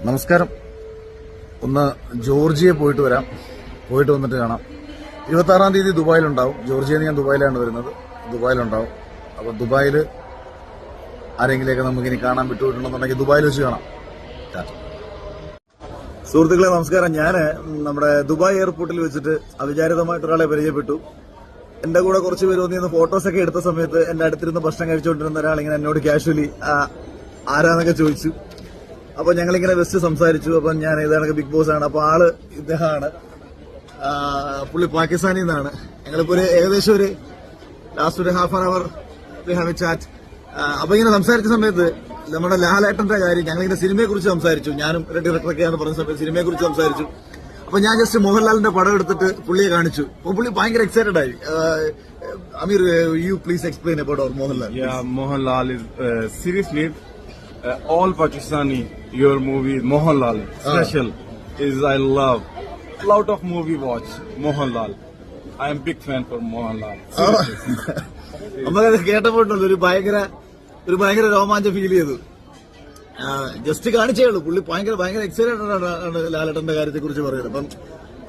നമസ്കാരം. ഒന്ന് ജോർജിയ പോയിട്ട് വരാം, പോയിട്ട് വന്നിട്ട് കാണാം. 26-ാം തീയതി ദുബായിലുണ്ടാവും. ജോർജിയയിൽ ഞാൻ ദുബായിലാണ് വരുന്നത്, ദുബായിലുണ്ടാവും. അപ്പോൾ ദുബായിൽ ആരെങ്കിലെയൊക്കെ നമുക്കിനി കാണാൻ വിട്ടുപോയിട്ടുണ്ടെന്നുണ്ടെങ്കിൽ ദുബായിൽ വെച്ച് കാണാം. സുഹൃത്തുക്കളെ നമസ്കാരം. ഞാൻ നമ്മുടെ ദുബായ് എയർപോർട്ടിൽ വെച്ചിട്ട് അവിചാരിതമായിട്ട് ഒരാളെ പരിചയപ്പെട്ടു. എന്റെ കൂടെ കുറച്ച് പേര് വന്നിരുന്ന ഫോട്ടോസൊക്കെ എടുത്ത സമയത്ത് എന്റെ അടുത്തിരുന്ന് ഭക്ഷണം കഴിച്ചുകൊണ്ടിരുന്ന ഒരാൾ ഇങ്ങനെ എന്നോട് കാഷ്വലി ആരാന്നൊക്കെ ചോദിച്ചു. അപ്പൊ ഞങ്ങളിങ്ങനെ വെസ്റ്റ് സംസാരിച്ചു. അപ്പൊ ഞാൻ ഇതാണ് ബിഗ് ബോസ് ആണ്. അപ്പൊ ആള് ഇദ്ദേഹമാണ്. പുള്ളി പാകിസ്ഥാനിൽ നിന്നാണ്. ഞങ്ങളിപ്പോ ഏകദേശം ഒരു ലാസ്റ്റ് ഒരു half an hour have A chat. അപ്പൊ ഇങ്ങനെ സംസാരിച്ച സമയത്ത് നമ്മുടെ ലാലേട്ടന്റെ കാര്യം ഞങ്ങളിങ്ങനെ സിനിമയെ കുറിച്ച് സംസാരിച്ചു. ഞാനും ഡയറക്ടറൊക്കെയാണ് പറഞ്ഞ സമയത്ത് സിനിമയെ കുറിച്ച് സംസാരിച്ചു. അപ്പൊ ഞാൻ ജസ്റ്റ് മോഹൻലാലിന്റെ പടം എടുത്തിട്ട് പുള്ളിയെ കാണിച്ചു. അപ്പൊ പുള്ളി ഭയങ്കര എക്സൈറ്റഡ് ആയി. Amir, you please explain about our Mohanlal. Yeah, Mohanlal is seriously all Pakistani. Your movie Mohanlal special is I love. Lot of movie watch Mohanlal. I am big fan for Mohanlal. നമുക്കത് കേട്ടപ്പോഴല്ലോ ഒരു ഭയങ്കര രോമാഞ്ചം feel ചെയ്തു. Just കാണിച്ചേ ഉള്ളൂ. പുള്ളി ഭയങ്കര excited ആണ് ലാലേട്ടന്റെ കാര്യത്തെ കുറിച്ച് പറയുന്നത്.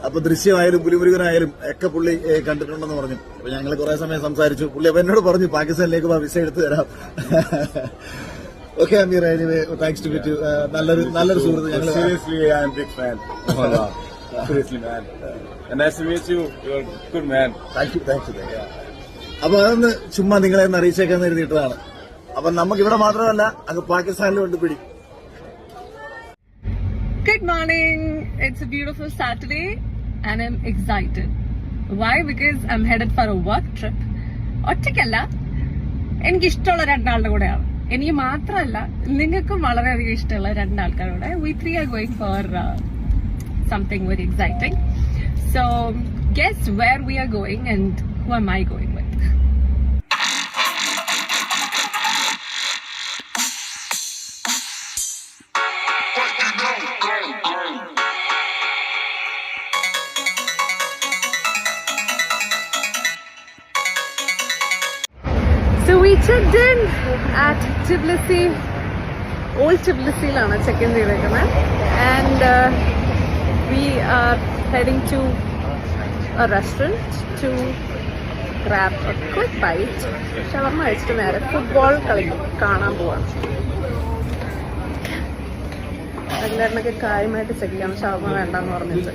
അപ്പൊ ദൃശ്യമായാലും പുലിമുരുകനായാലും ഒക്കെ പുള്ളി കണ്ടിട്ടുണ്ടെന്ന് പറഞ്ഞു. അപ്പൊ ഞങ്ങൾ കുറെ സമയം സംസാരിച്ചു. പുള്ളി അപ്പൊ എന്നോട് പറഞ്ഞു പാകിസ്ഥാനിലേക്ക് വിസ എടുത്തു തരാം. Okay Amir, anyway thanks to meet you. നല്ലൊരു സുഹൃത്ത്. ഞങ്ങൾ Seriously, I am big fan. Mohanlal. Seriously, man. And nice to meet you. You're good man. Thank you. അപ്പൊ അതൊന്ന് ചുമ്മാ നിങ്ങളെ ഒന്ന് അറിയിച്ചേക്കാന്ന് എഴുതിയിട്ടതാണ്. അപ്പൊ നമുക്ക് ഇവിടെ മാത്രമല്ല അങ്ങ് പാകിസ്ഥാനിലും ഉണ്ട് പിടി. Good morning. It's a beautiful Saturday and I'm excited. Why? Because I'm headed for a work trip. ഒറ്റയ്ക്കല്ല, എനിക്ക് ഇഷ്ടമുള്ള രണ്ടാളുടെ കൂടെയാണ്. എനിക്ക് മാത്രമല്ല, നിങ്ങൾക്കും വളരെയധികം ഇഷ്ടമുള്ള രണ്ടാൾക്കാരുടെ. We three are going for something very exciting. So guess where we are going and who am I going with? So we checked in at Tbilisi, old Tbilisiലാണ് ചെക്ക് ഇൻ ചെയ്തേക്കുന്നത്. And we are heading to a restaurant to grab a quick bite. ഷവർമ കഴിച്ചിട്ട് നേരെ football കളി കാണാൻ പോവാണ്. എല്ലാവരുടെയൊക്കെ കാര്യമായിട്ട് check ചെയ്യണം ഷവർമ വേണ്ടെന്ന് പറഞ്ഞിട്ട്.